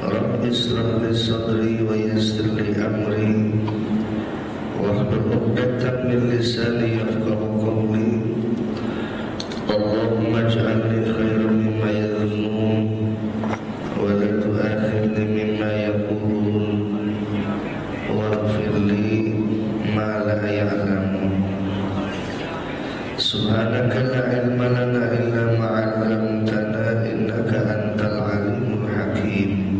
Rabbi ishrah li sadri wa yassir li amri wahlul 'uqdatam min lisani yafqahu qawli. Allahumma ij'alni khairan mimma yadhunnun wa la tu'akhidhni mimma yaqulun waghfir li ma la ya'lamun. Subhanaka la ilma lana illa ma 'allamtana innaka antal alimul hakim.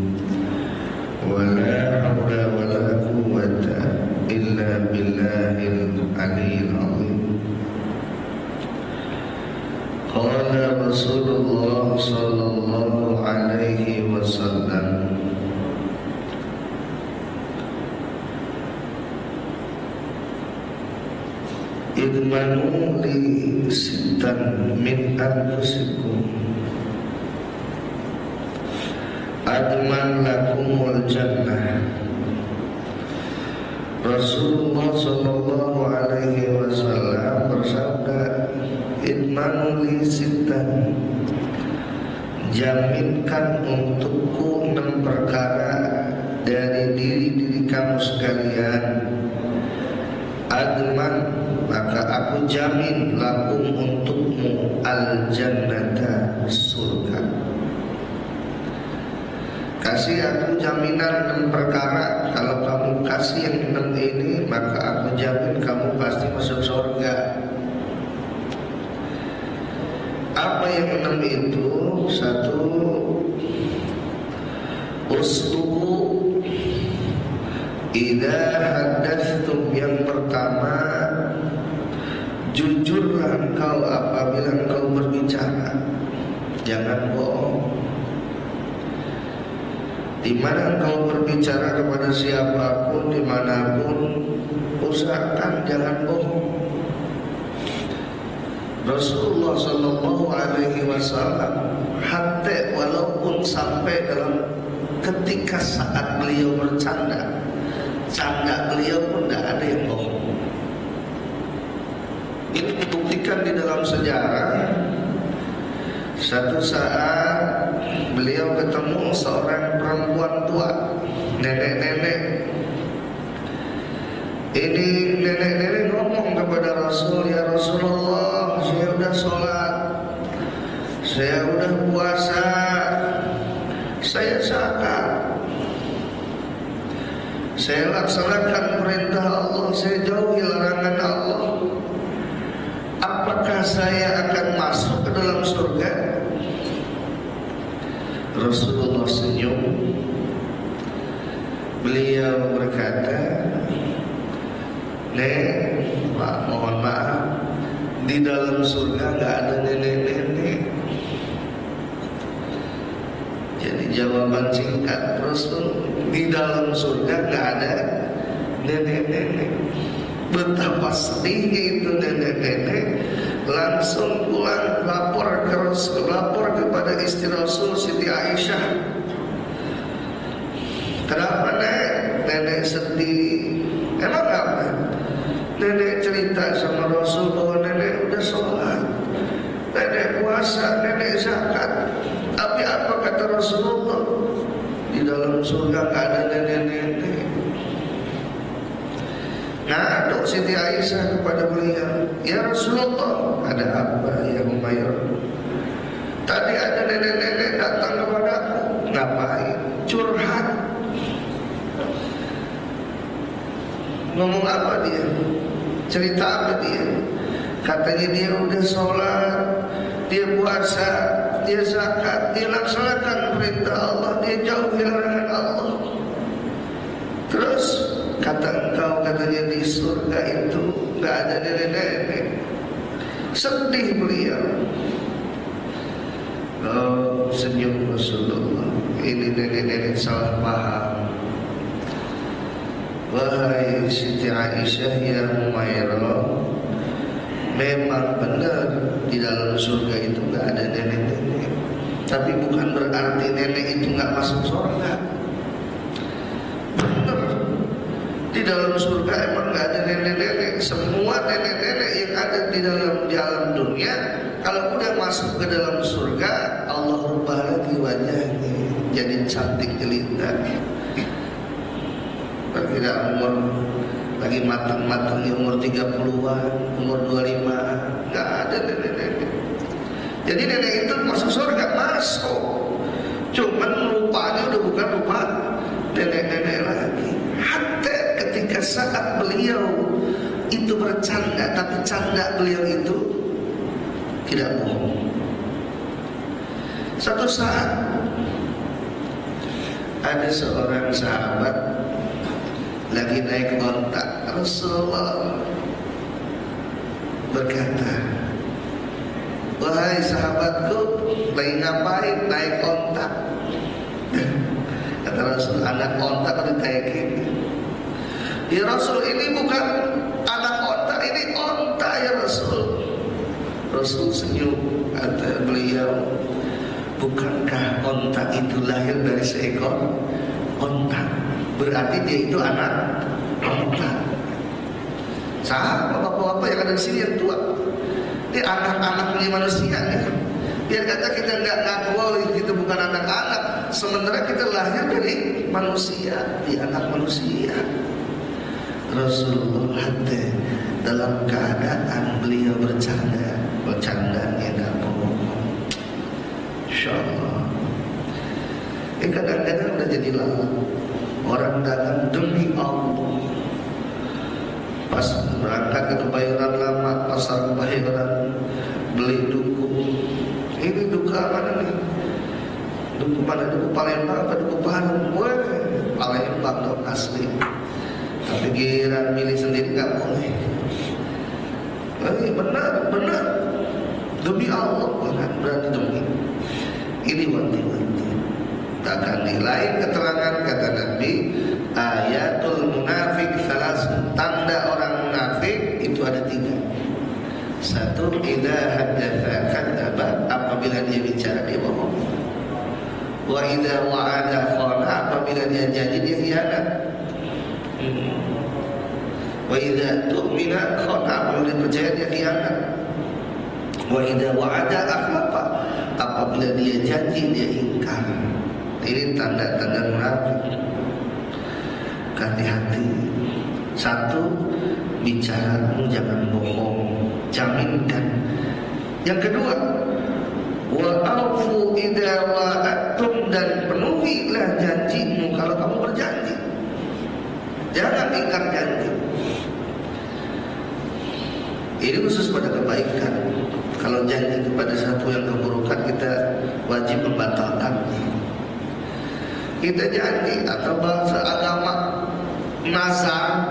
Wala hawla wala quwwata illa billahil aliyyil azim. Qala Rasulullah sallallahu alaihi wasallam, idmanu li sittan min anfusikum adman lakumul jannah. Rasulullah sallallahu alaihi wasallam bersabda, idmanu li sittan, jaminkan untukku 6 perkara dari diri kamu sekalian. Adman, maka aku jamin lakum untukmu al-jannata, surga. Kasih aku jaminan 6 perkara. Kalau kamu kasih yang 6 ini, maka aku jamin kamu pasti masuk surga. Apa yang 6 itu? 1, usduqu idza haddatstum. Yang pertama, jujurlah engkau apabila engkau berbicara, jangan bohong. Di mana engkau berbicara kepada siapapun, dimanapun, usahakan jangan bohong. Rasulullah sallallahu alaihi wasallam hatta walaupun sampai dalam ketika saat beliau bercanda, canda beliau pun tidak ada yang bohong. Ini dibuktikan di dalam sejarah. Satu saat beliau ketemu seorang perempuan tua, nenek-nenek. Ini nenek-nenek ngomong kepada Rasul, ya Rasulullah, saya udah sholat, saya udah puasa, saya zakat, saya laksanakan perintah Allah, saya jauhi larangan Allah. Apakah saya akan masuk ke dalam surga? Rasulullah senyum. Beliau berkata, Nek, Pak, mohon maaf, di dalam surga gak ada nenek-nenek. Jadi jawaban singkat Rasul, di dalam surga gak ada nenek-nenek. Betapa sedihnya itu nenek-nenek. Langsung pulang lapor ke Rasul, lapor kepada istri Rasul, Siti Aisyah. Kenapa Nek? Nenek sedih. Emang apa? Nenek cerita sama Rasul bahwa nenek udah sholat, nenek puasa, nenek zakat. Tapi apa kata Rasulullah? Di dalam surga gak ada nenek-nenek. Ngaduk Siti Aisyah kepada beliau, ya Rasulullah, ada apa ya Umairah? Tadi ada nenek-nenek datang kepadaku. Ngapain? Curhat. Ngomong apa dia? Cerita apa dia? Katanya dia udah sholat, dia puasa, dia zakat, dia laksanakan perintah Allah, dia jauhi larangan Allah. Terus kata engkau, katanya di surga itu gak ada nenek-nenek. Sedih beliau. Oh, senyum Rasulullah. Ini nenek-nenek salah paham. Wahai Siti Aisyah ya Umairah, memang benar di dalam surga itu gak ada nenek-nenek. Tapi bukan berarti nenek itu gak masuk surga. Benar, di dalam surga emang gak ada nenek-nenek. Semua nenek-nenek yang ada di dalam dunia, kalau udah masuk ke dalam surga, Allah rubah lagi wajahnya. jadi cantik jelita. Perkiraan umur lagi matang-matangnya umur 30-an, umur 25, nggak ada nenek-nenek. Jadi nenek itu masuk surga, masuk. Cuman rupanya udah bukan rupa nenek-nenek lagi. Hatta ketika saat beliau itu bercanda, tapi canda beliau itu tidak bohong. Satu saat ada seorang sahabat lagi naik onta. Rasulullah berkata, "Wahai sahabatku, lagi ngapain naik onta?" Kata Rasul, "Anak onta tadi kayak gini." "Ya Rasul, ini bukan anak onta, ini onta ya Rasul." Rasul senyum, kata beliau, "Bukankah onta itu lahir dari seekor onta? Berarti dia itu anak onta." Sama bapak-bapak yang ada di sini yang tua, ini anak-anaknya manusia nih. Biar kata kita nggak ngaku kita bukan anak-anak, sementara kita lahir dari manusia, di anak manusia. Rasulullah hati dalam keadaan beliau bercandanya nggak bohong. Insyaallah. Kadang-kadang udah jadi lalu orang datang demi Allah. Pas berangkat ke Kebayoran Lama, pasar Kebayoran, beli duku. Ini duku mana nih? Duku mana? Duku Palembang atau duku Bandung? Wah, Palembang dong asli. Tapi giliran milih sendiri nggak boleh. Ini benar demi Allah, bukan berani demi. Ini wanti-wanti. Takkan di lain keterangan kata Nabi, ayatul munafik salas, tanda orang munafik itu ada 3. 1, idza haddatsa kadzdzaba, apabila dia bicara dia bohong. Wa idza wa'ada khana, apabila dia janji dia khianat. Wa idza tu'mina khana, apabila dia percaya dia khianat. Wa idza wa'ada akhlafa, apabila dia janji dia ingkar. Ini tanda-tanda munafik. Hati-hati. 1, bicaramu jangan bohong, jaminkan. Yang kedua, wa aufu idza wa'adtum, dan penuhilah janjimu kalau kamu berjanji. Jangan ingkar janji. Ini khusus pada kebaikan. Kalau janji kepada satu yang keburukan, kita wajib membatalkannya. Kita janji atau bahasa agama nazar,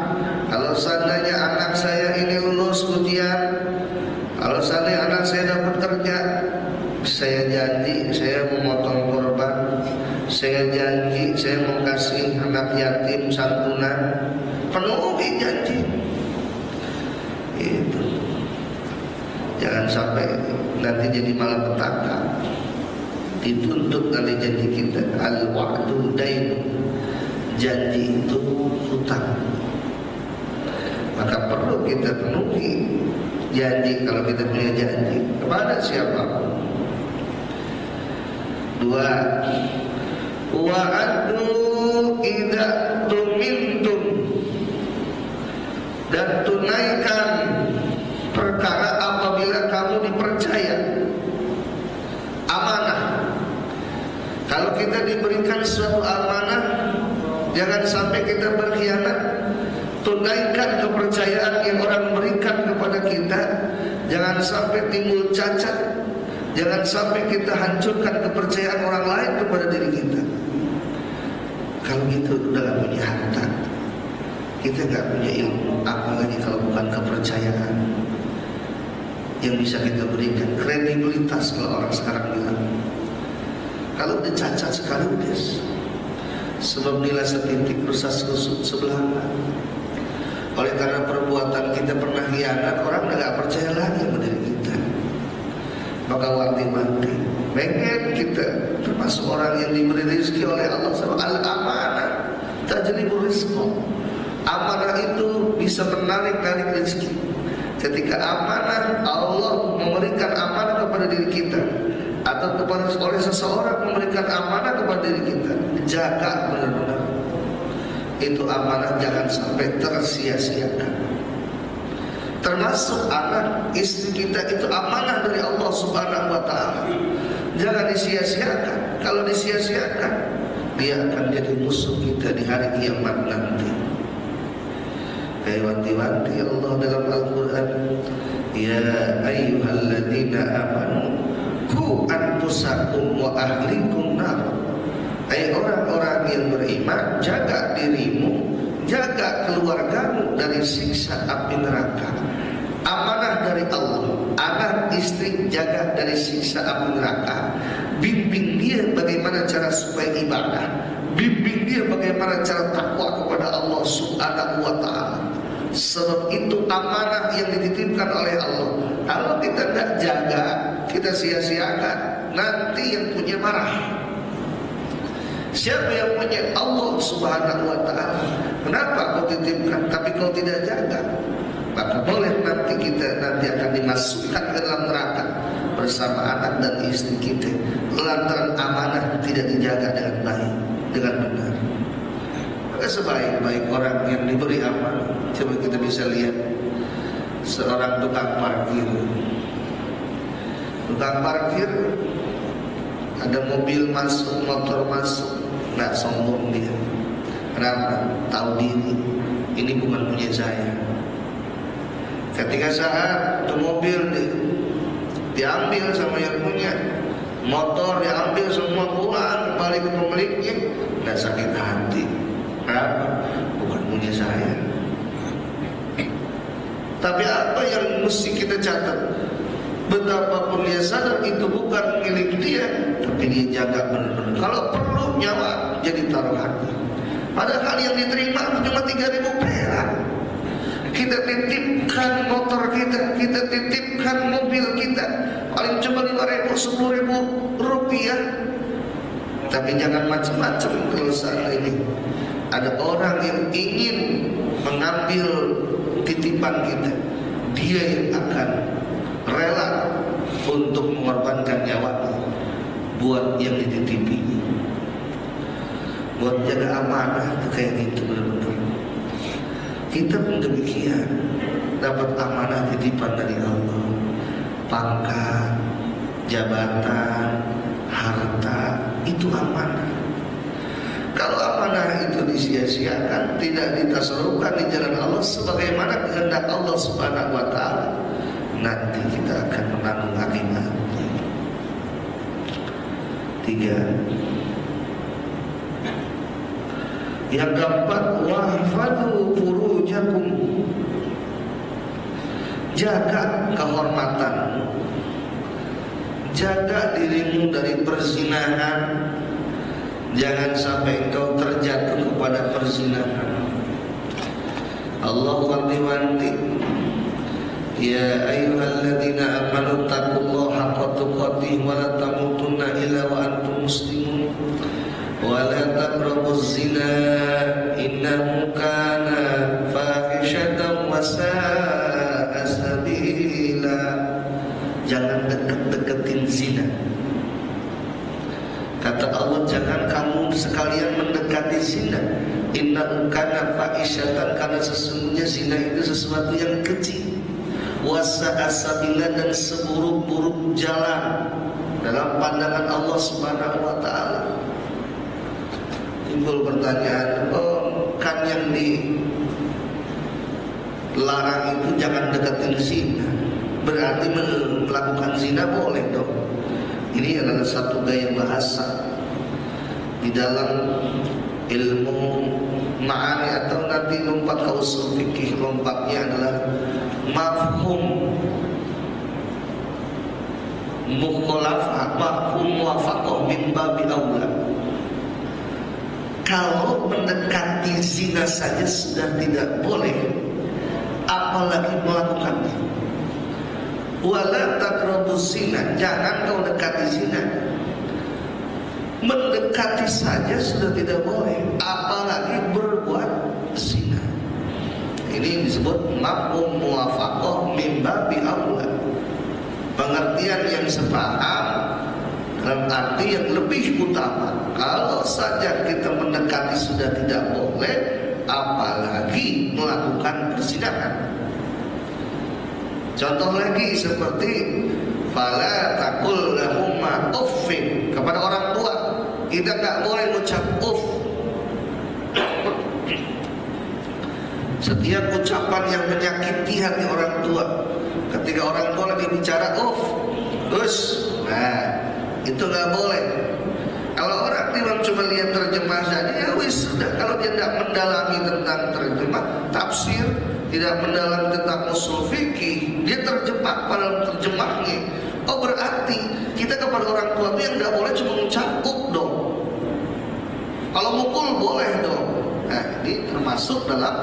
kalau seandainya anak saya ini lulus ujian, kalau seandainya anak saya dapat kerja, saya janji saya memotong korban, saya janji saya mau kasih anak yatim santunan. Penuhi janji itu. Jangan sampai nanti jadi malapetaka, dituntut nanti janji kita. Al-wa'du dain, janji itu hutang. Maka perlu kita penuhi janji kalau kita punya janji kepada siapa. 2, wa'adu idza tumintum, dan tunaikan perkara apabila kamu dipercaya. Amanah. Kalau kita diberikan suatu amanah, jangan sampai kita berkhianat. Tunaikan kepercayaan yang orang berikan kepada kita. Jangan sampai timbul cacat. Jangan sampai kita hancurkan kepercayaan orang lain kepada diri kita. Kalau gitu udah gak punya harta, kita gak punya ilmu, apalagi kalau bukan kepercayaan yang bisa kita berikan. Kredibilitas kalau orang sekarang bilang. Kalau udah cacat sekali udah, sebab nilai setitik rusak sebelah. Oleh karena perbuatan kita pernah khianat, orang udah gak percaya lagi sama diri kita. Maka wanti-wanti, pengen kita termasuk orang yang diberi rezeki oleh Allah SWT. Al-amanah tajlibur rizqa. Amanah itu bisa menarik-narik rezeki. Ketika amanah, Allah memberikan amanah kepada diri kita, atau kepada oleh seseorang memberikan amanah kepada diri kita, jaga benar-benar. Itu amanah jangan sampai tersia-siakan. Termasuk anak istri kita itu amanah dari Allah Subhanahu wa taala. Jangan disia-siakan. Kalau disia-siakan, dia akan jadi musuh kita di hari kiamat nanti. Kayak wanti-wanti Allah dalam Al-Quran, ya ayyuhalladzina amanu qu anfusakum wa ahlikum nar. Hai orang-orang yang beriman, jaga dirimu, jaga keluargamu dari siksa api neraka. Amanah dari Allah. Anak istri jaga dari siksa api neraka. Bimbing dia bagaimana cara supaya ibadah, bimbing dia bagaimana cara takwa kepada Allah Subhanahu wa taala. Sebab itu amanah yang dititipkan oleh Allah. Kalau kita tidak jaga, kita sia-siakan, nanti yang punya marah. Siapa yang punya? Allah Subhanahu wa taala. Kenapa kau titipkan tapi kau tidak jaga? Maka boleh nanti kita akan dimasukkan ke dalam neraka bersama anak dan istri kita, lantaran amanah tidak dijaga dengan baik, dengan benar. Maka sebaik-baik orang yang diberi amanah, coba kita bisa lihat seorang tukang parkir. Tukang parkir, ada mobil masuk, motor masuk, nggak sombong dia. Kenapa? Tahu diri, ini bukan punya saya. Ketika saat itu mobil diambil sama yang punya, motor diambil semua pulang kembali ke pemiliknya, nggak sakit hati. Kenapa? Bukan punya saya. Tapi apa yang mesti kita catat? Betapapun dia sadar itu bukan milik dia, tapi dia jaga benar-benar. Kalau perlu nyawa jadi taruhannya. Padahal yang diterima cuma 3.000 perak. Kita titipkan motor kita, kita titipkan mobil kita, paling cuma 5.000, 10.000 rupiah. Tapi jangan macam-macam. Kalau saat ini ada orang yang ingin mengambil titipan kita, dia yang akan rela untuk mengorbankan nyawanya buat yang dititipi, buat jaga amanah. Itu kayak gitu benar-benar. Kita pun demikian, dapat amanah titipan dari Allah, pangkat, jabatan, harta, itu amanah. Kalau amanah itu disia-siakan, tidak ditasarufkan di jalan Allah sebagaimana kehendak Allah Subhanahu wa taala, nanti kita akan menanggung akibatnya. 3. Yang keempat, wahfadhu furujakum. Jaga kehormatanmu, jaga dirimu dari perzinahan. Jangan sampai engkau terjatuh kepada perzinahan. Allah wanti-wanti, ya ayyuhalladzina amanu taqullaha haqqa tuqatih wa la tamutunna illa wa antum muslimun wa la taqrabuz zina innahu kana fahishatan wa sa'a sabila. Jangan dekat-deketin zina. Kata Allah, jangan kamu sekalian mendekati zina. Innahu kana fahishatan, karena sesungguhnya zina itu sesuatu yang kecil. Wa sa'a sabila, dan seburuk-buruk jalan dalam pandangan Allah Subhanahu wa taala. Timbul pertanyaan, oh kan yang dilarang itu jangan deketin zina, berarti melakukan zina boleh dong? Ini adalah satu gaya bahasa di dalam ilmu ma'ani, atau nanti lompat ke usul fikih, lompatnya adalah mafhum mukhalafah, mafhum muwafaqah min babi aula. Kalau mendekati zina saja sudah tidak boleh, apalagi melakukannya. Wala taqrabuz zina, jangan kau dekati zina. Mendekati saja sudah tidak boleh, apalagi berbuat zina. Ini disebut mafhum muwafaqah min babi aula. Pengertian yang sepaham dalam arti yang lebih utama. Kalau saja kita mendekati sudah tidak boleh, apalagi melakukan perzinahan. Contoh lagi seperti fala taqul lahumma uffin, kepada orang tua kita nggak boleh mengucap uff. Setiap ucapan yang menyakiti hati orang tua, ketika orang tua lagi bicara uff, nah itu nggak boleh. Kalau orang cuma lihat terjemah saja, ya wis sudah. Kalau dia tidak mendalami tentang terjemah, tafsir, tidak mendalami tentang usul fikih, dia terjebak pada terjemahnya. Oh berarti kita kepada orang tua itu yang tidak boleh cuma mengucap dong. Kalau mukul boleh dong. Nah ini termasuk dalam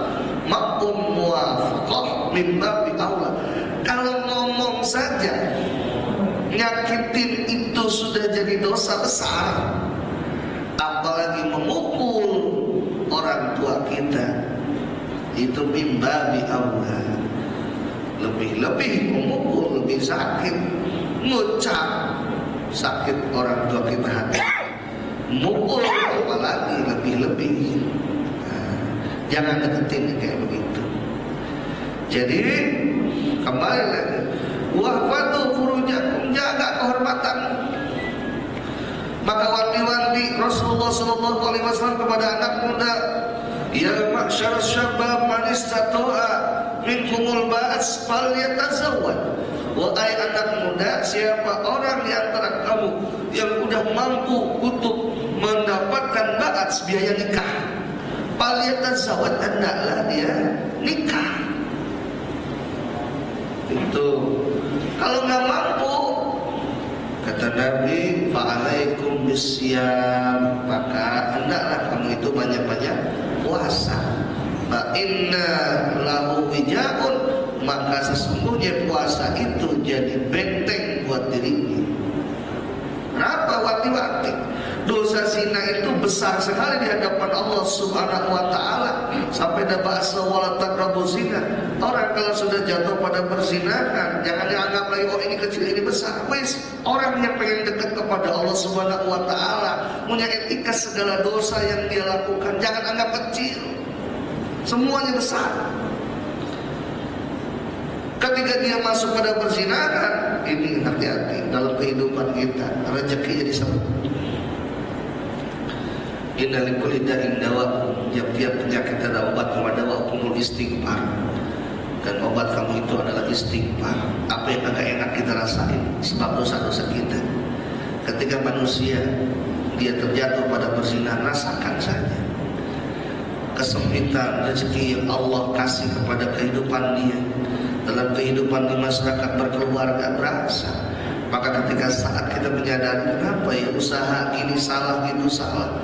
mafhum muwafaqah min babi aula. Kalau ngomong saja nyakitin itu sudah jadi dosa besar, apalagi memukul orang tua kita, itu min babi aula. Lebih-lebih memukul lebih sakit, ngucap sakit orang tua kita hati, mukul apalagi lebih-lebih. Jangan deketin kayak begitu. Jadi kembali lagi, wahfadu furujakum, jaga kehormatan. Maka wanti-wanti Rasulullah SAW kepada anak muda, ya ma'syar syabab man istata'a minkumul ba'as falyatazawwaj. Wahai anak muda, siapa orang di antara kamu yang udah mampu untuk mendapatkan ba'as, biaya nikah, falyatazawwaj, hendaklah dia nikah. Itu kalau nggak mampu, kata Nabi, fa'alaikum bisyam, maka hendaklah kamu itu banyak-banyak puasa. Fa inna lahu wijaun, maka sesungguhnya puasa itu jadi benteng buat dirinya. Kenapa wati-wati? Dosa zina itu besar sekali di hadapan Allah Subhanahu wa taala. Sampai ada bahasa wala taqrabu zina. Orang kalau sudah jatuh pada perzinahan, jangan dianggap lagi oh ini kecil ini besar. Wis, orang yang pengen dekat kepada Allah Subhanahu wa taala, punya etika segala dosa yang dia lakukan, jangan anggap kecil. Semuanya besar. Ketika dia masuk pada perzinahan, ini hati-hati dalam kehidupan kita, rezeki jadi sempit. Inna likulli da'in dawa, tiap-tiap penyakit ada obat, wa dawa'ukumul istighfar. Dan obat kamu itu adalah istighfar. Apa yang agak enak kita rasain sebab dosa-dosa kita. Ketika manusia dia terjatuh pada perzinahan, rasakan saja kesempitan rezeki yang Allah kasih kepada kehidupan dia, dalam kehidupan di masyarakat berkeluarga berasa. Maka ketika saat kita menyadari, kenapa ya usaha gini salah gitu salah,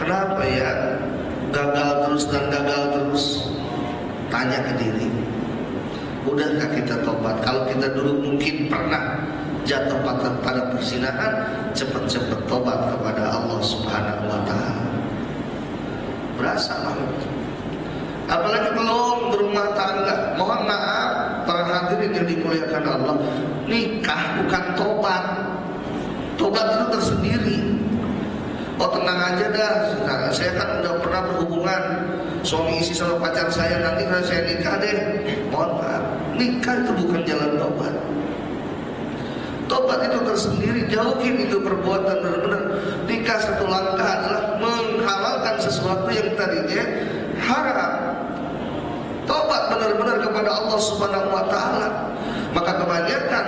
kenapa ya gagal terus dan gagal terus, tanya ke diri, udahkah kita tobat? Kalau kita dulu mungkin pernah jatuh pada perzinahan, cepat-cepat tobat kepada Allah Subhanahu wa taala. Berasa banget. Apalagi belum berumah tangga, mohon maaf para hadirin yang dimuliakan Allah, nikah bukan tobat. Tobat itu tersendiri. Oh tenang aja dah, saya kan udah pernah berhubungan suami istri sama pacar saya, nanti kalau saya nikah deh. Mohon maaf, nikah itu bukan jalan tobat. Tobat itu tersendiri, jauhin itu perbuatan benar-benar. Nikah satu langkah adalah menghalalkan sesuatu yang tadinya haram. Tobat benar-benar kepada Allah Subhanahu wa taala. Maka kebanyakan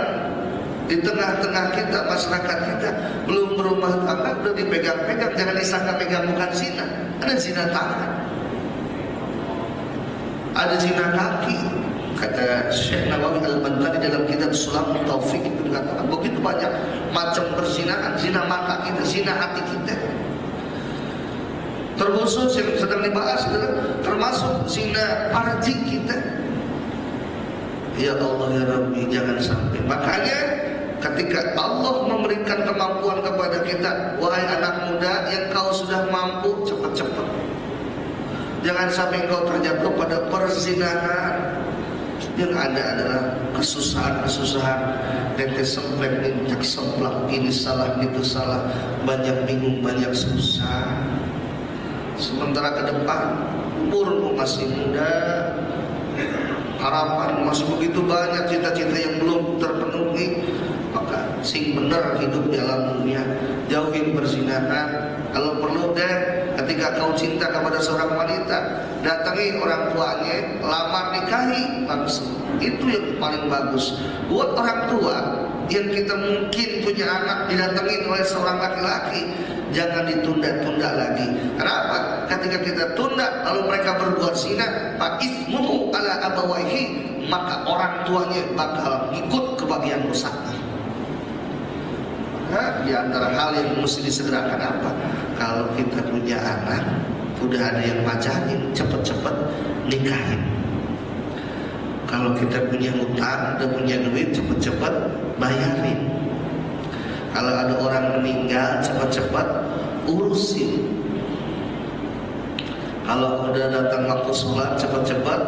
di tengah-tengah kita, masyarakat kita belum berumah tangga udah dipegang-pegang. Jangan disangka pegang bukan zina. Ada zina tangan, ada zina kaki. Kata Syekh Nawawi Al-Bantani dalam kitab Sulam Taufik itu mengatakan begitu banyak macam perzinahan, zina mata kita, zina hati kita. Terkhusus yang sedang dibahas adalah termasuk zina farji kita. Ya Allah ya Rabbi, jangan sampai. Makanya ketika Allah memberikan kemampuan kepada kita, wahai anak muda yang kau sudah mampu, cepat-cepat. Jangan sampai kau terjatuh pada perzinahan. Yang ada adalah kesusahan-kesusahan. Ente semplek, ente semplak, ini salah, itu salah, banyak bingung, banyak susah. Sementara ke depan umurmu masih muda, harapan masih begitu banyak, cita-cita yang belum terpenuhi, maka sing bener hidup di alam dunia, jauhin perzinahan. Kalau perlu deh, ketika kau cinta kepada seorang wanita, datangi orang tuanya, lamar, nikahi langsung. Itu yang paling bagus. Buat orang tua yang kita mungkin punya anak didatangi oleh seorang laki-laki, jangan ditunda-tunda lagi. Kenapa? Ketika kita tunda lalu mereka berbuat zina, fa ismuhu ala abawaihi, maka orang tuanya bakal ikut kebagian dosanya. Maka di antara hal yang mesti disegerakan apa? Kalau kita punya anak, udah ada yang pacarin, cepet-cepet nikahin. Kalau kita punya hutang, udah punya duit, cepet-cepet bayarin. Kalau ada orang meninggal, cepet-cepet urusin. Kalau udah datang waktu sholat, cepet-cepet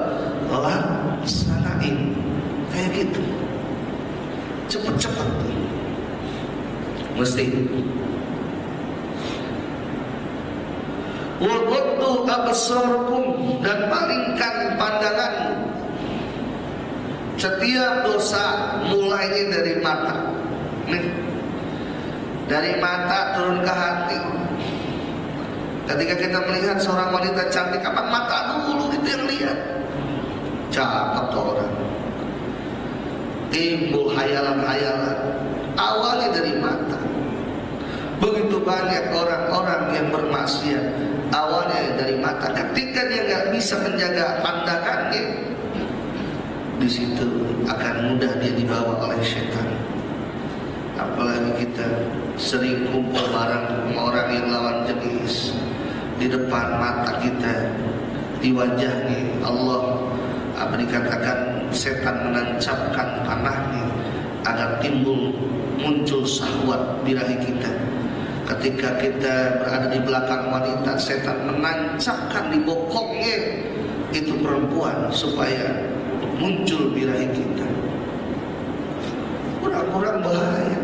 laksanain. Kayak gitu, cepet-cepet mesti. Wudhu absarkum, dan palingkan pandanganmu. Setiap dosa mulainya dari mata. Nih, dari mata turun ke hati. Ketika kita melihat seorang wanita cantik, apa mata dulu itu yang lihat. Cakep tuh orang. Timbul hayalan-hayalan. Awalnya dari mata. Begitu banyak orang-orang yang bermaksiat, awalnya dari mata. Ketika dia nggak bisa menjaga pandangannya, di situ akan mudah dia dibawa oleh setan. Apalagi kita sering kumpul bareng orang yang lawan jenis, di depan mata kita, di wajahnya Allah dikatakan setan menancapkan panahnya agar muncul syahwat birahi kita. Ketika kita berada di belakang wanita, setan menancapkan di bokongnya itu perempuan supaya muncul birahi kita. Kurang-kurang bahaya.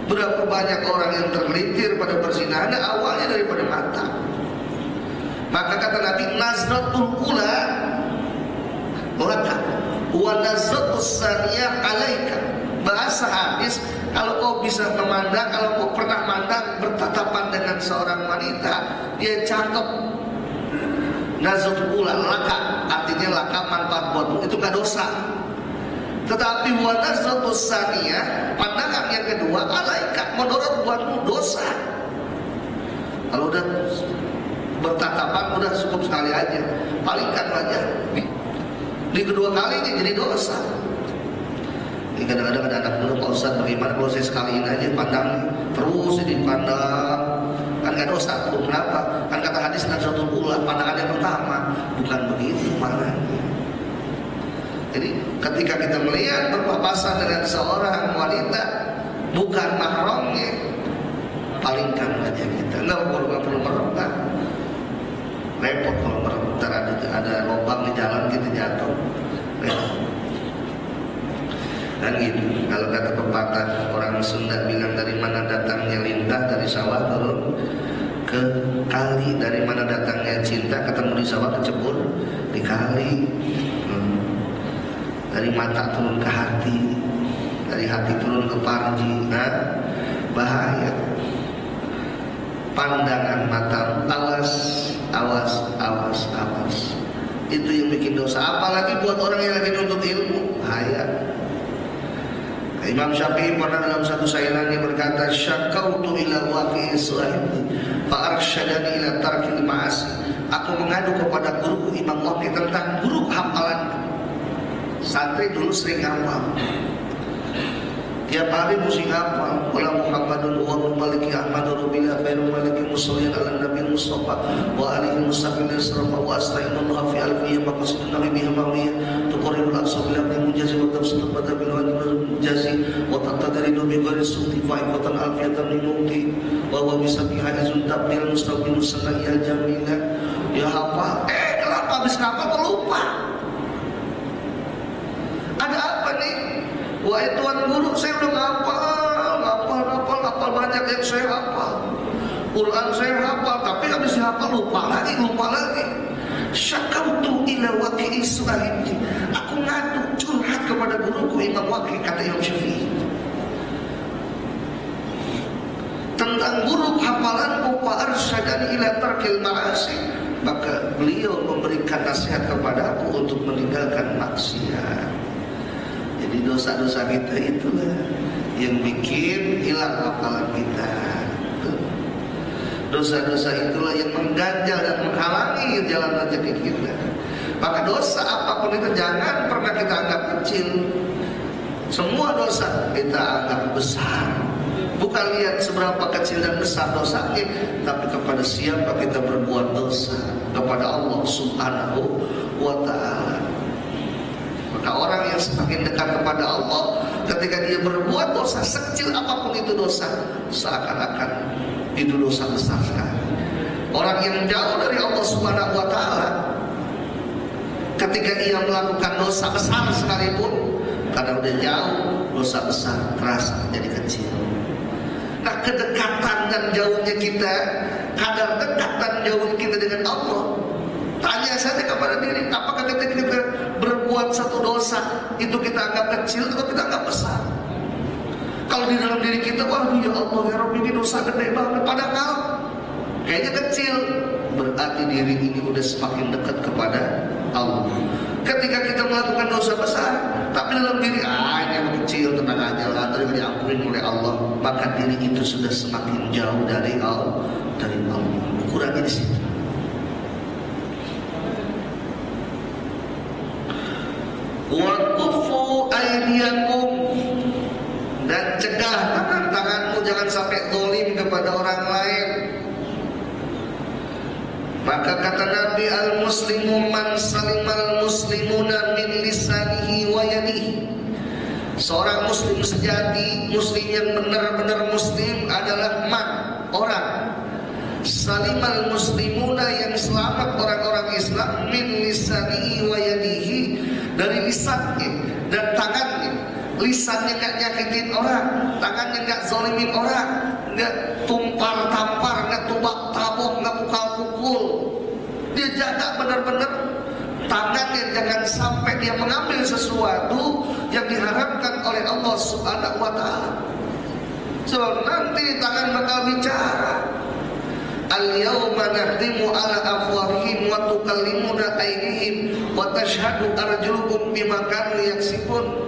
Berapa banyak orang yang tergelincir pada perzinahan, awalnya daripada mata. Maka kata Nabi, nazratul ula laka wa nazratus saniyah alaika. Bahasa hadis, kalau kau bisa memandang, kalau kau pernah mandang bertatapan dengan seorang wanita, dia cakep, nazratul ula laka, artinya laka manfaat buatmu, itu gak dosa. Tetapi wa nazratus saniyah, pandangan yang kedua, alaika, mudarat buatmu, dosa. Kalau udah bertatapan udah cukup sekali aja, palingkan wajah. Di kedua kalinya jadi dosa. Ini kadang-kadang ada anak muda, Pak Ustaz, bagaimana kalau saya sekaliin aja pandang terus dipandang, kan gak dosa tuh. Kenapa? Kan kata hadis nazratul ula, pandangan yang pertama. Bukan begitu maknanya. Jadi ketika kita melihat berpapasan dengan seorang wanita bukan mahramnya, palingkan wajah kita. Nggak perlu merempat. Repot kalau merempat, ada lubang di jalan kita jatuh. Repot. Dan gitu. Kalau kata pepatah orang Sunda bilang, dari mana datangnya lintah, dari sawah turun ke kali. Dari mana datangnya cinta, ketemu di sawah, kecebur di kali. Dari mata turun ke hati, dari hati turun ke parji. Nah, bahaya. Pandangan mata, awas, awas, awas, awas. Itu yang bikin dosa. Apalagi buat orang yang lagi nuntut ilmu, bahaya. Imam Syafi'i pernah dalam satu sairannya berkata, syakautu ila waqi'i suhaibni fa arsyadani ila tarkil ma'asi. Aku mengadu kepada guruku Imam Wafi tentang buruk hafalan. Santri dulu sering hafal, tiap hari mesti hafal. Wala Muhammadun wa maliki Ahmad rubila khairu maliki musallian ala nabi Mustafa wa alihi mustaqbil sirafa wa astaghfirullah fi alfiyah maqasidun nabi biha mawiyah tuqribul aqsabila bi mujazi wa tafsir pada bil wadi mujazi wa taqdaridu bi ghairi sufi fa'ifatan alfiyatan minuti wa huwa bisabiha izun tabdil mustaqbil sanaya jamila. Ya hafal, kenapa habis hafal kok lupa? Wahai Tuan Guru, saya udah hafal banyak yang saya hafal. Quran saya hafal, tapi habis hafal lupa lagi. Syakautu ila waqi'i su'alibni. Aku ngadu curhat kepada guruku Imam Waqi, kata Imam Syafi'i. Tentang buruk hafalanku fa'arsyadani ila tarkil ma'asi. Maka beliau memberikan nasihat kepadaku untuk meninggalkan maksiat. Jadi dosa-dosa kita itulah yang bikin hilang hafalan kita. Dosa-dosa itulah yang mengganjal dan menghalangi jalan rezeki kita. Maka dosa apapun itu jangan pernah kita anggap kecil. Semua dosa kita anggap besar. Bukan lihat seberapa kecil dan besar dosanya, tapi kepada siapa kita berbuat dosa, kepada Allah Subhanahu wa ta'ala. Maka orang yang semakin dekat kepada Allah, ketika dia berbuat dosa sekecil apapun itu dosa, seakan-akan itu dosa besar sekali. Orang yang jauh dari Allah Subhanahu wa ta'ala, ketika ia melakukan dosa besar sekalipun, karena udah jauh, dosa besar terasa jadi kecil. Nah, kedekatan dan jauhnya kita, kadar dekat dan jauhnya kita dengan Allah, tanya saja kepada diri, apakah ketika kita berbuat satu dosa itu kita anggap kecil atau kita anggap besar? Kalau di dalam diri kita, wah ya Allah ya Rabbi, ini dosa gede banget, padahal kayaknya kecil, berarti diri ini udah semakin dekat kepada Allah. Ketika kita melakukan dosa besar, tapi dalam diri ini yang kecil, tenang aja lah, tadi diampuni oleh Allah, maka diri itu sudah semakin jauh dari Allah. Ukurannya di situ. Wa kufu aydiyakum, dan cegah tangan-tanganmu jangan sampai zalim kepada orang lain. Maka kata Nabi, al-muslimu man salimal muslimuna min lisanihi wa yadihi. Seorang muslim sejati, muslim yang benar-benar muslim adalah man, orang salimal muslimuna, yang selamat orang-orang Islam, min lisanihi wa yadihi, dari lisannya dan tangannya. Lisannya gak nyakitin orang, tangannya gak zalimin orang, gak tumpar tampar, gak tubak tabok, gak pukul-pukul. Dia jaga benar-benar tangannya, jangan sampai dia mengambil sesuatu yang diharamkan oleh Allah Subhanahu wa ta'ala. Sebab nanti tangan bakal bicara. Al-yawma nahdimu ala afwahihim wa tukallimuna aydihim wa tashhadu arjuluhum bima kanu yaksibun.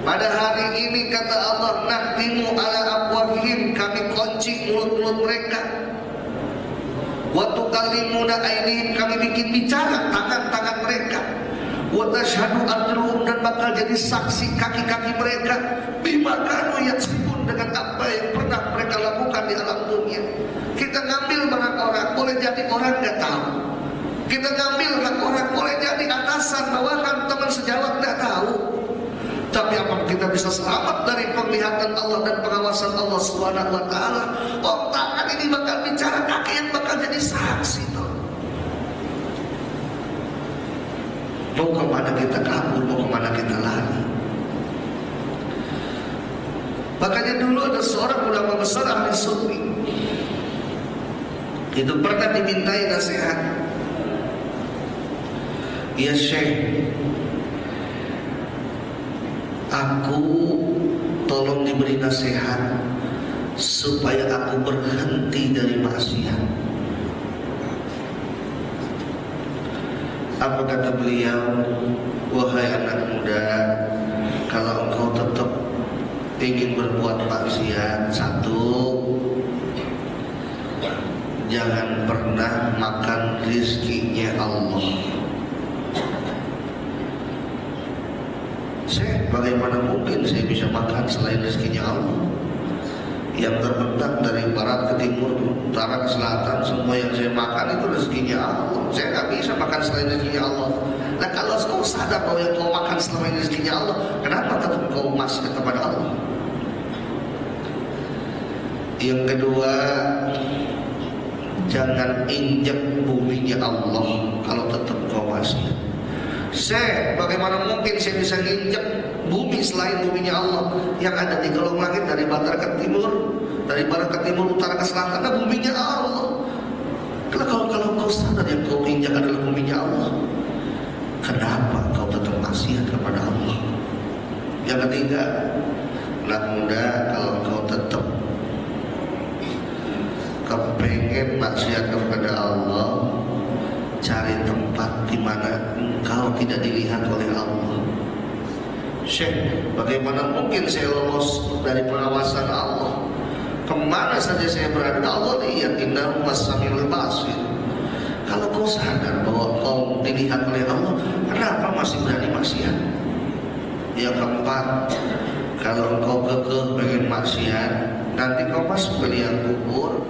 Pada hari ini kata Allah, nahdimu ala afwahihim, kami kunci mulut-mulut mereka. Wa tukallimuna aydihim, kami bikin bicara tangan-tangan mereka. Wa tashhadu arjuluhum, dan bakal jadi saksi kaki-kaki mereka bima kanu yaksibun, dengan apa yang pernah mereka lakukan di alam dunia. Kita ngambil barang orang, boleh jadi orang nggak tahu. Kita ngambil hak orang, boleh jadi atasan, bawahan, teman sejawat nggak tahu. Tapi apa kita bisa selamat dari penglihatan Allah dan pengawasan Allah Subhanahu wa ta'ala? Oh, tangan ini bakal bicara, kaki yang bakal jadi saksi tuh. Mau kemana kita kabur, mau kemana kita lari? Makanya dulu ada seorang ulama besar ahli sufi, itu pernah dimintai nasihat. Ya Syekh, aku tolong diberi nasihat supaya aku berhenti dari maksiat. Apa kata beliau? Wahai anak muda, kalau engkau tetap ingin berbuat maksiat, satu, jangan pernah makan rizkinya Allah. Bagaimana mungkin saya bisa makan selain rezekinya Allah? Yang terbentang dari barat ke timur, utara ke selatan, semua yang saya makan itu rezekinya Allah. Saya nggak bisa makan selain rezekinya Allah. Nah, kalau kau sadar bahwa yang kau makan selama ini rezekinya Allah, kenapa tetap kau maksiat kepada Allah? Yang kedua, jangan injak buminya Allah kalau tetap kau maksiat. Bagaimana mungkin saya bisa nginjak bumi selain buminya Allah? Yang ada di kolong langit dari barat ke timur, dari barat ke timur, utara ke selatan, ada buminya Allah. Kalau kau sadar yang kau injak adalah buminya Allah, kenapa kau tetap maksiat kepada Allah? Yang ketiga, anak muda, kalau kau tetap kepengen maksiat kepada Allah, cari tempat di mana engkau tidak dilihat oleh Allah. Syekh, bagaimana mungkin saya lolos dari pengawasan Allah? Kemana saja saya berada, Allah lihat. Innahu was-sami'ul basir. Kalau kau sadar bahwa kau dilihat oleh Allah, kenapa masih berani maksiat? Yang keempat, kalau kau kekeh pengen maksiat, nanti kau masuk ke liang kubur,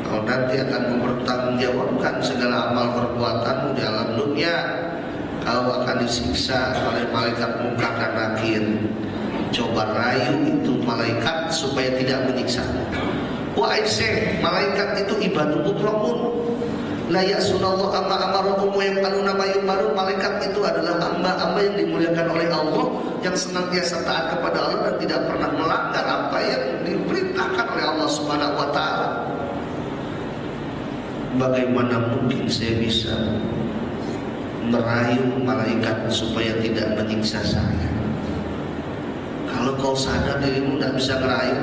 kau nanti akan mempertanggungjawabkan segala amal perbuatanmu di alam dunia. Kau akan disiksa oleh malaikat munkar dan nakir. Coba rayu itu malaikat supaya tidak menyiksa. Wa aisyah, malaikat itu ibadul mukramun. La ya'sunallahu amma amaruhum wa yaquluna ma yumaru. Malaikat itu adalah hamba-hamba yang dimuliakan oleh Allah, yang senantiasa taat kepada Allah dan tidak pernah melanggar apa yang diperintahkan oleh Allah Subhanahu wa taala. Bagaimana mungkin saya bisa merayu malaikat supaya tidak menyiksa saya? Kalau kau sadar dirimu tidak bisa merayu,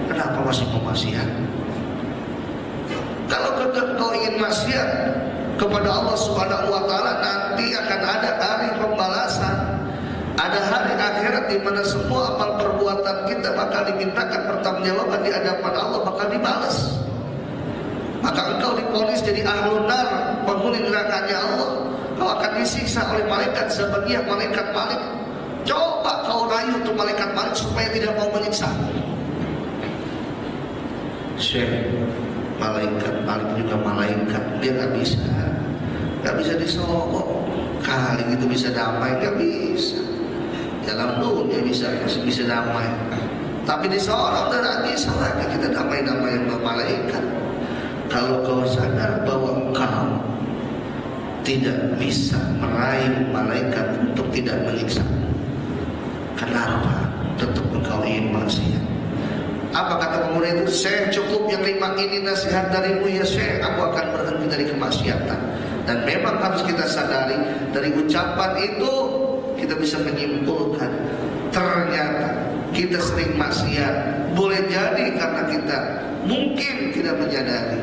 kenapa masih mau maksiat? Kalau kau ingin maksiat kepada Allah Subhanahu wa taala, nanti akan ada hari pembalasan. Ada hari akhirat di mana semua amal perbuatan kita bakal dimintakan pertanggungjawaban di hadapan Allah, bakal dibalas. Maka engkau divonis jadi ahlun nar, penghuni nerakanya Allah. Kau akan disiksa oleh malaikat sebagian malaikat Malik. Coba kau rayu untuk malaikat Malik supaya tidak mau menyiksa. Syekh, malaikat Malik juga malaikat, dia nggak bisa disogok. Kali gitu bisa damai, nggak bisa. Dalam dunia bisa damai, tapi di sorong tidak bisa lagi kita damai-damai dengan malaikat. Kalau kau sadar bahwa kau tidak bisa merayu malaikat untuk tidak menyiksa, kenapa tetap engkau ingin maksiat? Apa kata pemuda itu? Syekh, cukup yang 5 ini nasihat darimu ya Syekh, aku akan berhenti dari kemaksiatan. Dan memang harus kita sadari, dari ucapan itu kita bisa menyimpulkan ternyata kita sering maksiat. Boleh jadi karena kita mungkin tidak menyadari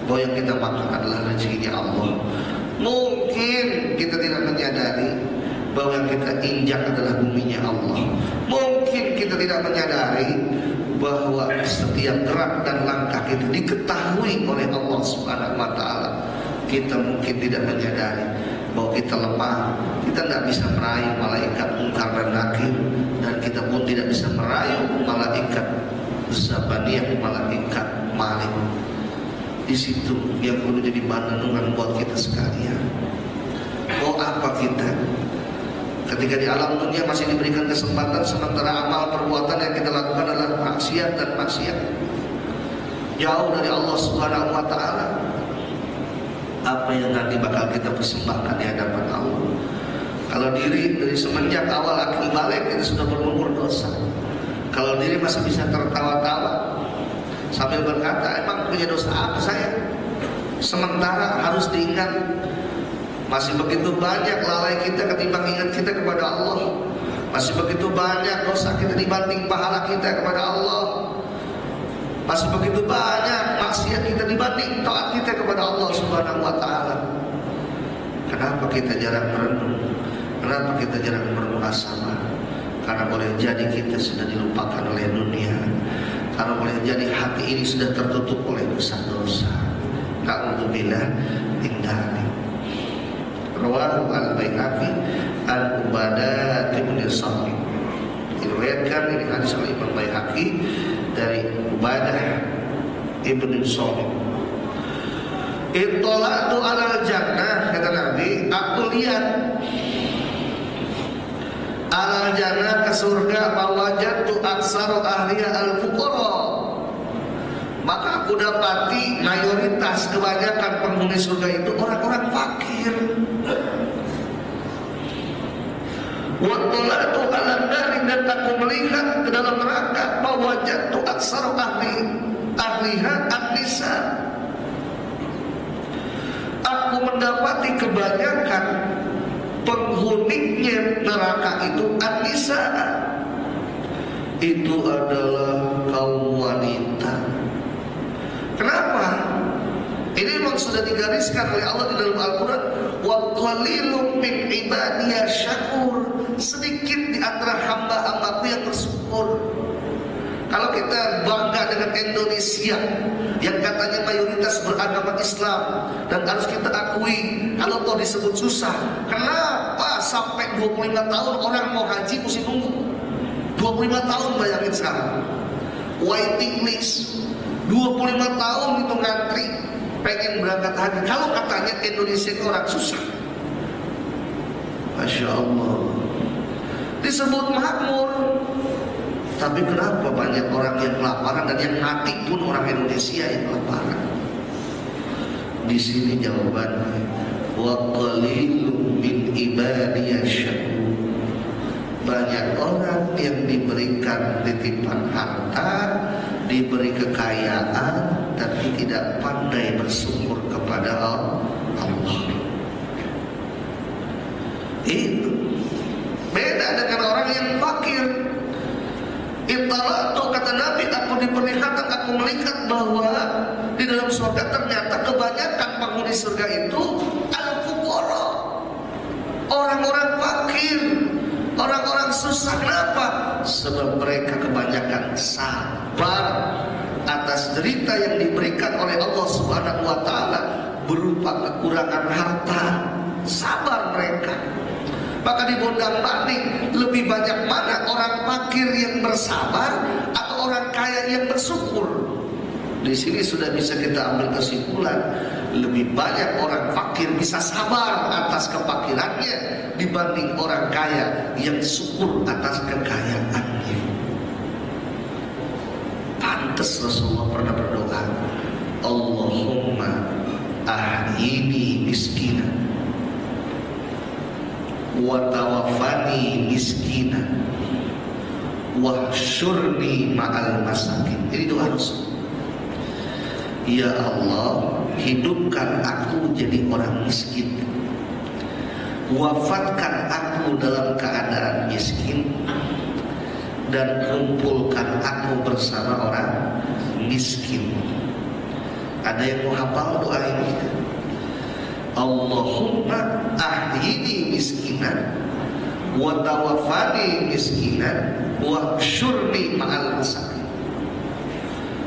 bahwa yang kita makan adalah rezekinya Allah. Mungkin kita tidak menyadari bahwa yang kita injak adalah buminya Allah. Mungkin kita tidak menyadari bahwa setiap gerak dan langkah kita diketahui oleh Allah Subhanahu wa taala. Kita mungkin tidak menyadari bahwa kita lemah, kita tidak bisa merayu malaikat munkar dan nakir, dan kita pun tidak bisa merayu malaikat zabaniyah, malaikat Malik. Di situ yang perlu jadi bahan renungan buat kita sekalian. Oh, apa kita ketika di alam dunia masih diberikan kesempatan, sementara amal perbuatan yang kita lakukan adalah maksiat dan maksiat, jauh dari Allah Subhanahu wa taala. Apa yang nanti bakal kita persembahkan di hadapan Allah? Kalau diri dari semenjak awal akil balik kita sudah berumur dosa. Kalau diri masih bisa tertawa-tawa sambil berkata, emang punya dosa apa saya? Sementara harus diingat, masih begitu banyak lalai kita ketimbang ingat kita kepada Allah. Masih begitu banyak dosa kita dibanding pahala kita kepada Allah. Masih begitu banyak maksiat kita dibanding taat kita kepada Allah Subhanahu wa taala. Kenapa kita jarang merenung? Kenapa kita jarang bermuhasabah? Karena boleh jadi kita sudah dilupakan oleh dunia. Karena boleh jadi hati ini sudah tertutup oleh dosa-dosa. Na'udzubillah min dzalik. Rawahu al-Baihaqi al-Ubadah bin Samit. Diriwayatkan ini hadis oleh Imam Baihaqi dari Ubadah ibn Samit. Ittola'tu alal jannah, kata Nabi, aku lihat alal jannah, ke surga, mawajatu aksaru ahliya al-fuqara, maka aku dapati mayoritas kebanyakan penghuni surga itu orang-orang fakir. Watolatu ala nari, dan aku melihat ke dalam neraka bahwa jatuh aksar ahliha an-nisa. Aku mendapati kebanyakan penghuninya neraka itu an-nisa, itu adalah kaum wanita. Kenapa? Ini memang sudah digariskan oleh Allah di dalam Al-Quran. Wa qalilum min ibadiya syakur. Sedikit di antara hamba-hambaku yang bersyukur. Kalau kita bangga dengan Indonesia yang katanya mayoritas beragama Islam, dan harus kita akui kalau toh disebut susah, kenapa sampai 25 tahun orang mau haji mesti nunggu 25 tahun? Bayangin sekarang waiting list 25 tahun itu ngantri pengen berangkat haji. Kalau katanya Indonesia itu orang susah, Masya Allah, disebut makmur. Tapi kenapa banyak orang yang kelaparan, dan yang mati pun orang Indonesia yang kelaparan? Di sini jawabannya, wa qalilum min ibadiyasy syakur. Banyak orang yang diberikan titipan harta, diberi kekayaan, tapi tidak pandai bersyukur kepada Allah. Itu beda dengan orang yang fakir. Ittala'tu, kata Nabi, aku diperlihatkan, aku melihat bahwa di dalam surga ternyata kebanyakan penghuni surga itu al-fuqara, orang-orang fakir, orang-orang susah. Kenapa? Sebab mereka kebanyakan sabar atas derita yang diberikan oleh Allah Subhanahu wa taala berupa kekurangan harta. Sabar mereka. Maka dibondang-banding, lebih banyak mana orang fakir yang bersabar atau orang kaya yang bersyukur? Di sini sudah bisa kita ambil kesimpulan, lebih banyak orang fakir bisa sabar atas kefakirannya dibanding orang kaya yang syukur atas kekayaannya. Pantas Rasulullah pernah berdoa, Allahumma ahyini miskinan wa tawaffani miskinan wahsyurni ma'al masakin. Ini doa Rasul. Ya Allah, hidupkan aku jadi orang miskin, wafatkan aku dalam keadaan miskin, dan kumpulkan aku bersama orang miskin. Ada yang mau hafal doa ini? Allahumma ahyini miskinan wa tawaffani miskinan wa syurni ma'al masakin.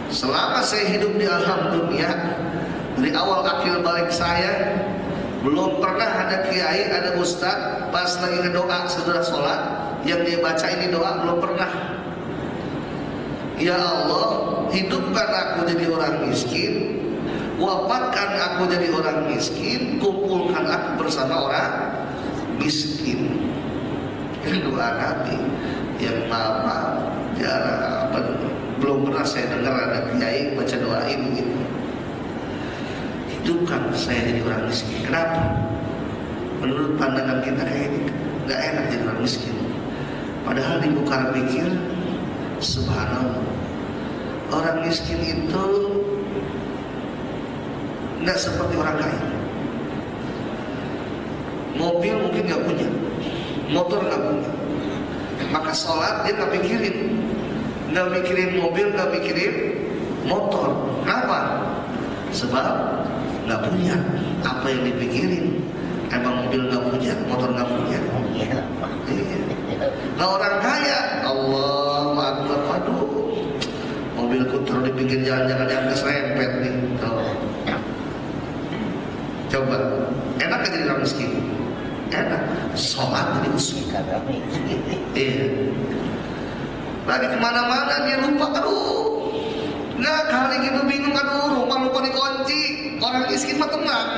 Selama saya hidup di alam dunia, dari awal akhir balik saya, belum pernah ada kiai, ada ustaz pas lagi ngedoa setelah sholat yang dia baca ini doa, belum pernah. Ya Allah, hidupkan aku jadi orang miskin, wafatkan aku jadi orang miskin, kumpulkan aku bersama orang miskin. Ini doa Nabi yang lama jarang, belum pernah saya dengar ada kiai baca doa ini gitu. Hidupkan saya jadi orang miskin. Kenapa? Menurut pandangan kita kayak ini nggak enak jadi orang miskin. Padahal dibuka pikir, subhanallah, orang miskin itu nggak seperti orang kaya. Mobil mungkin nggak punya, motor nggak punya, maka sholat dia nggak mikirin mobil, nggak mikirin motor. Kenapa? Sebab nggak punya. Apa yang dipikirin? Emang mobil nggak punya, motor nggak punya. Iya. Nah orang kaya, Allah Akbar, aduh, mobilku taruh di pinggir jalan, jangan yang keserempet nih. Coba, enak kan jadi orang miskin? Enak. Sholat jadi usul. Iya. Lagi kemana-mana dia lupa, aduh, nggak kali gitu bingung, aduh, rumah lupa dikunci. Orang miskin mah tenang.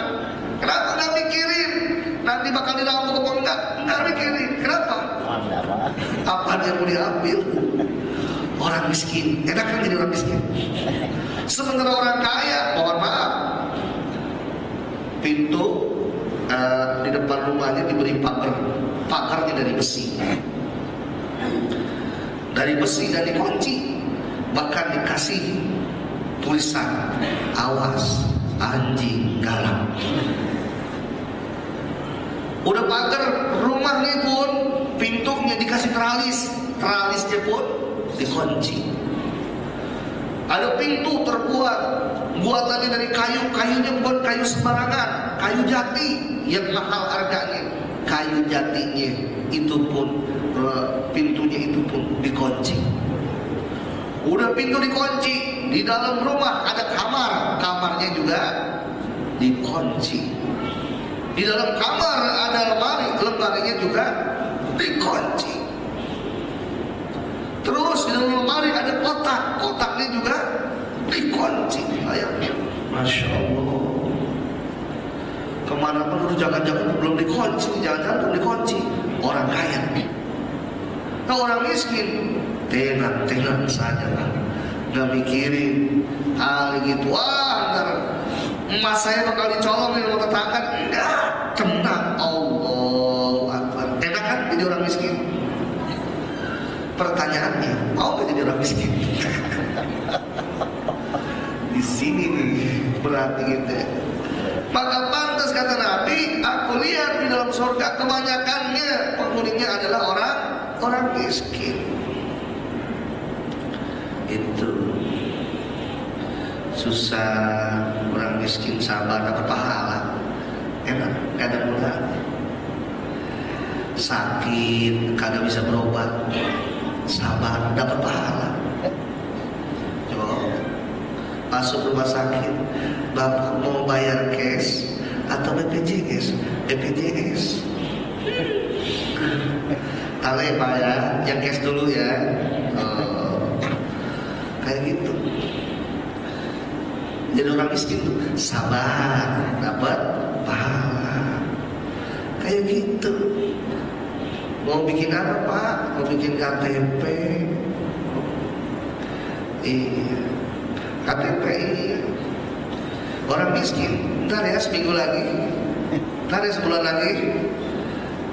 Kenapa nggak mikirin nanti bakal dirampok apa enggak? Nggak mikirin. Kenapa? Apa yang mau diambil? Orang miskin. Enak kan jadi orang miskin? Sementara orang kaya, mohon maaf, pintu di depan rumahnya diberi pagar, pagarnya dari besi. dari besi dan dikunci, bahkan dikasih tulisan awas anjing galak. Udah pagar rumahnya pun pintunya dikasih teralis, teralisnya pun dikunci. Ada pintu terbuat buatannya dari kayu, kayunya bukan kayu sembarangan, kayu jati yang mahal harganya. Kayu jatinya itu pun pintunya itu pun dikunci. Udah pintu dikunci, di dalam rumah ada kamar, kamarnya juga dikunci. Di dalam kamar ada lemari, lemarinya juga dikunci. Terus di dalam lemari ada kotak, kotaknya juga dikunci. Ayahnya, masya Allah. Kemana pun udah jangan-jangan belum dikunci, jangan-jangan belum dikunci. Orang kaya, nah orang miskin, tenang saja lah, nggak mikirin hal gitu. Ntar emas saya bakal dicolongin sama tetangga. Enggak, tenang. Allahu Akbar. Enak kan jadi orang miskin? Pertanyaannya, mau gak jadi orang miskin? Di sini nih berarti gitu ya. Maka pantas kata Nabi, aku lihat di dalam surga kebanyakannya penghuninya adalah orang miskin. Itu susah, orang miskin sabar dapat pahala. Enak, gak ada modal. Sakit kagak bisa berobat, sabar dapat pahala. Coba masuk rumah sakit, bapak mau bayar cash atau BPJS? BPJS. Tale pak ya, yang cash dulu ya. Kayak gitu. Jadi orang miskin tuh sabar dapat pahala. Kayak gitu. Mau bikin apa pak? Mau bikin KTP? Iya, KTP iya. Orang miskin, ntar ya seminggu lagi, ntar ya sebulan lagi,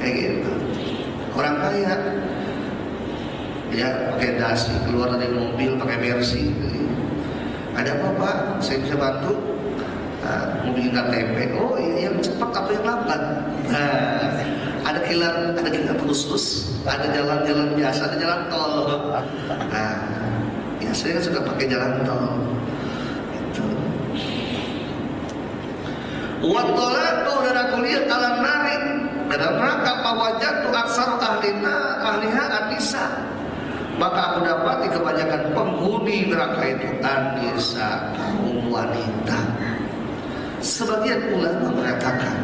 kayak gitu. Orang kaya, ya pakai dasi, keluar dari mobil pakai Mercy. Ada apa pak? Saya bisa bantu? Mau bikin KTP? Oh iya, yang cepat apa yang lambat? Ada kilat khusus, ada jalan-jalan biasa, ada jalan tol. Ya saya suka pakai jalan tol. Itu. Watolatu dan aku lihat alam narik dalam neraka pawajatu aksar ahliha anisa. Maka aku dapati kebanyakan penghuni neraka itu anisa, kaum wanita. Sebagian ulama mengatakan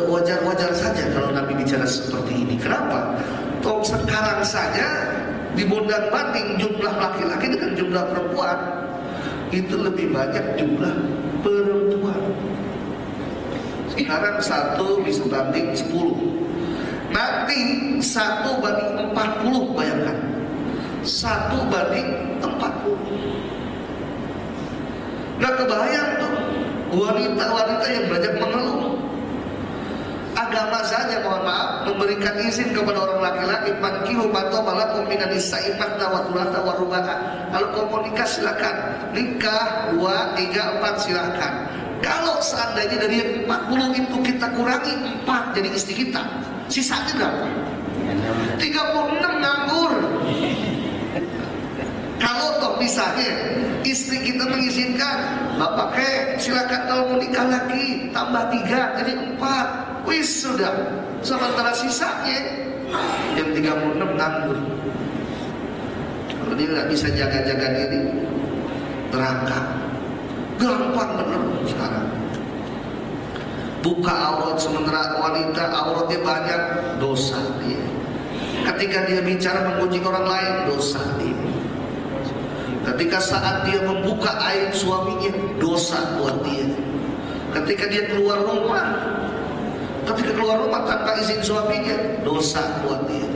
wajar-wajar saja kalau Nabi bicara seperti ini. Kenapa? Toh sekarang saja dibanding jumlah laki-laki dengan jumlah perempuan itu lebih banyak jumlah perempuan. Sekarang 1 bisa banding 10. Nanti 1 banding 40, bayangkan 1 banding 40. Nggak kebayang tuh wanita-wanita yang banyak mengeluh. Agama saja mohon maaf memberikan izin kepada orang laki-laki, pankihu mato malakum minan nisa'i matna wa thulatha wa ruba'a. Kalau kau mau nikah silakan, nikah 2, 3, 4 silakan. Kalau seandainya dari yang 40 itu kita kurangi 4 jadi istri kita, sisanya berapa? 36 nganggur. Kalau toh misalnya istri kita mengizinkan, bapak silakan kalau mau nikah lagi tambah 3 jadi 4. Wis sudah. Sementara sisanya yang 36 nganggur. Kalau dia nggak bisa jaga-jaga diri, neraka. Gampang bener sekarang. Buka aurat sementara wanita auratnya banyak, dosa dia. Ketika dia bicara menggunjing orang lain, dosa dia. Ketika saat dia membuka aib suaminya, dosa buat dia. Ketika dia keluar rumah tanpa izin suaminya, dosa buat dia.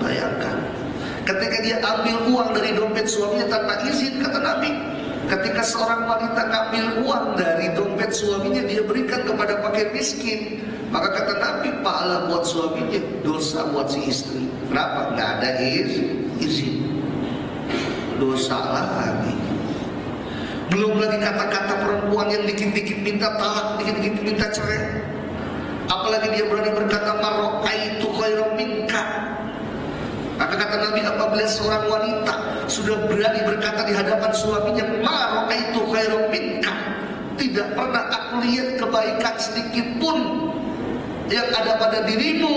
Bayangkan. Ketika dia ambil uang dari dompet suaminya tanpa izin, kata Nabi, ketika seorang wanita ambil uang dari dompet suaminya, dia berikan kepada fakir miskin, Maka kata Nabi, pahala buat suaminya, dosa buat si istri. Kenapa? Nggak ada izin. Dosa lagi. Belum lagi kata-kata perempuan yang dikit-dikit minta talak, dikit-dikit minta cerai. Apalagi dia berani berkata marra'aitu khairan minka. Maka kata Nabi, apabila seorang wanita sudah berani berkata di hadapan suaminya marra'aitu khairan minka, tidak pernah aku lihat kebaikan sedikit pun yang ada pada dirimu,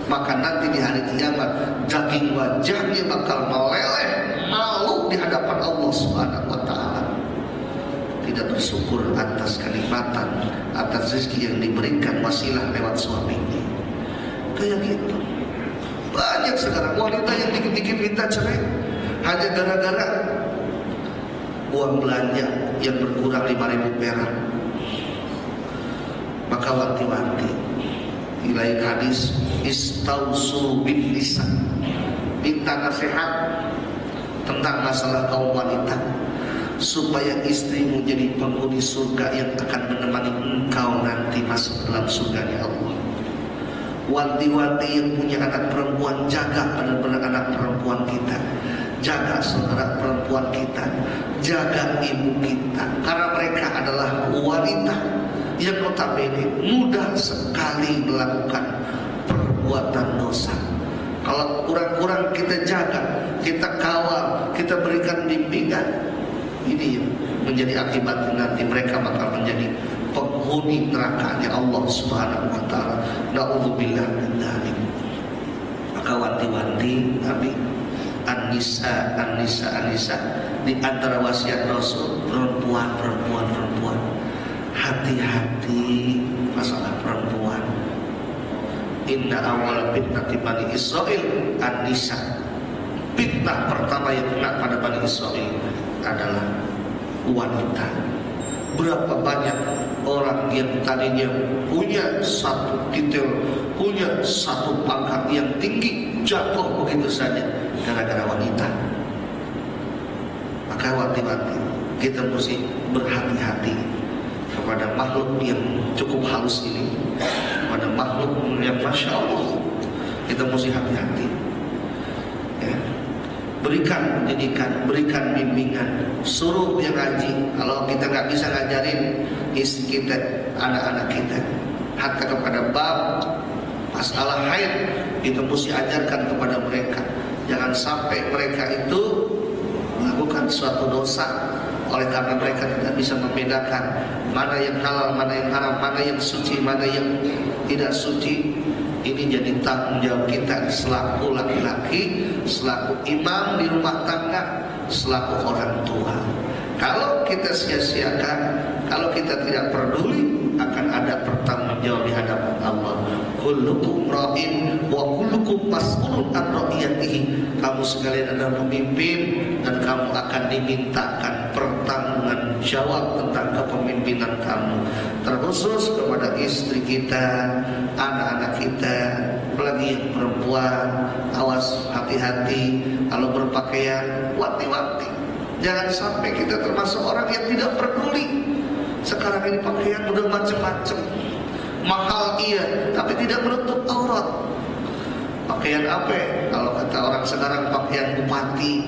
maka nanti di hari kiamat daging wajahnya bakal meleleh malu di hadapan Allah Subhanahu wa taala. Tidak bersyukur atas kenikmatan, atas rezeki yang diberikan wasilah lewat suaminya. Kayak gitu. Banyak sekarang wanita yang dikit-dikit minta cerai hanya gara-gara uang belanja yang berkurang 5.000 perak. Maka wanti-wanti di lain hadis, istausu bin nisa, minta nasihat tentang masalah kaum wanita supaya istrimu jadi penghuni surga yang akan menemani engkau nanti masuk dalam surganya Allah. Wanti-wanti yang punya anak perempuan, jaga benar-benar anak perempuan kita, jaga saudara perempuan kita, jaga ibu kita, karena mereka adalah wanita yang notabene mudah sekali melakukan perbuatan dosa. Kalau kurang-kurang kita jaga, kita kawal, kita berikan bimbingan, ini yang menjadi akibat nanti mereka bakal menjadi penghuni nerakanya Allah Subhanahu wa taala. Na'udzubillah min dzalik. Maka wanti-wanti Nabi, an-nisa di antara wasiat Rasul, perempuan. Hati-hati masalah perempuan. Inna awal fitnati Bani Israil an-nisa. Fitnah pertama yang kena pada Bani Israil adalah wanita. Berapa banyak orang yang tadinya punya satu titel, punya satu pangkat yang tinggi, jatuh begitu saja gara-gara wanita. Maka wanti-wanti kita mesti berhati-hati kepada makhluk yang cukup halus ini, kepada makhluk yang Masya Allah, kita mesti hati-hati ya. Berikan pendidikan, berikan bimbingan, suruh dia ngaji. Kalau kita nggak bisa ngajarin istri kita, anak-anak kita, hatta kepada bab masalah haid, kita mesti ajarkan kepada mereka. Jangan sampai mereka itu melakukan suatu dosa oleh karena mereka tidak bisa membedakan mana yang halal, mana yang haram, mana yang suci, mana yang tidak suci. Ini jadi tanggung jawab kita selaku laki-laki, selaku imam di rumah tangga, selaku orang tua. Kalau kita sia-siakan, kalau kita tidak peduli, akan ada pertanggung jawab di hadapan Allah. Kullukum ra'in wa kullukum mas'ulun an ra'iyatihi. Kamu sekalian adalah pemimpin dan kamu akan dimintakan pertanggungjawaban tentang kepemimpinan kamu, terkhusus kepada istri kita, anak-anak kita, apalagi yang perempuan. Awas, hati-hati kalau berpakaian, wanti-wanti. Jangan sampai kita termasuk orang yang tidak peduli. Sekarang ini pakaian udah macam-macam, mahal iya, tapi tidak menutup aurat. Pakaian apa? Kalau kata orang sekarang pakaian bupati,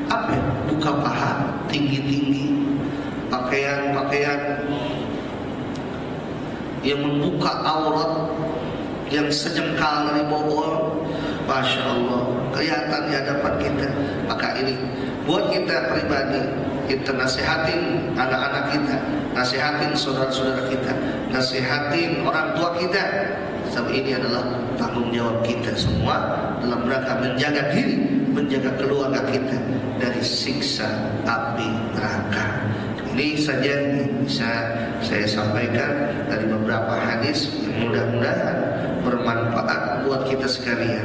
apa? Buka paha tinggi-tinggi. Pakaian-pakaian yang membuka aurat yang sejengkal dari bogol, Masya Allah, kelihatan di hadapan kita. Maka ini buat kita pribadi, kita nasihatin anak-anak kita, nasihatin saudara-saudara kita, nasihatin orang tua kita. Sebab ini adalah tanggung jawab kita semua dalam rangka menjaga diri, menjaga keluarga kita dari siksa api neraka. Ini saja bisa saya sampaikan dari beberapa hadis yang mudah-mudahan bermanfaat buat kita sekalian,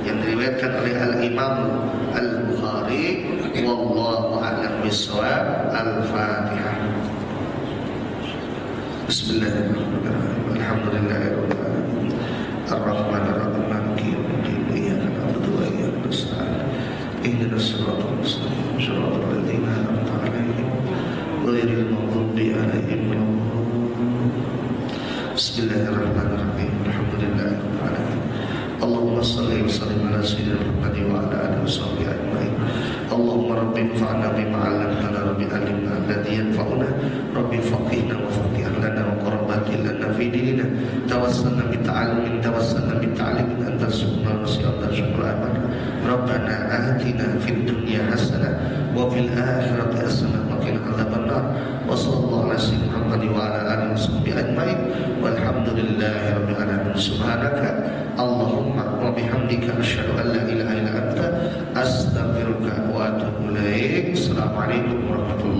yang diriwayatkan oleh Al-Imam Al-Bukhari. Wallahu a'lam bishawab. Al-Fatihah. Bismillahirrahmanirrahim. Alhamdulillahirabbil alamin. Ar-Rahmanir Rahim. Maliki yaumiddin. Iyyaka na'budu wa iyyaka nasta'in. Ihdinas siratal mustaqim. Shiratal ladzina an'amta 'alaihim ghairil maghdubi 'alaihim waladdallin. Bismillahirrahmanirrahim. Alhamdulillahirabbil alamin. Allahumma salli wa sallim ala sayyidina Muhammad wa ala alihi washabbihi ajmain. Allahumma rabbi anfa'na bima 'allamtana rabbi alimna alladhi yanfa'una rabbi faqihna wa faqih lana wa qurrata lana fi dinina tawassalna bi ta'limin anta subhanahu wa ta'ala subhanahu rabbana atina fid dunya hasanah wa fil akhirati hasanah wa qina adzabannar wa sallallahu ala sayyidina Muhammad wa ala alihi washabbihi ajmain walhamdulillahi rabbil alamin. Subhanaka Allahumma wa bihamdika asyhadu an la ilaha illa anta astaghfiruka wa atubu ilaik. Assalamualaikum warahmatullahi wabarakatuh.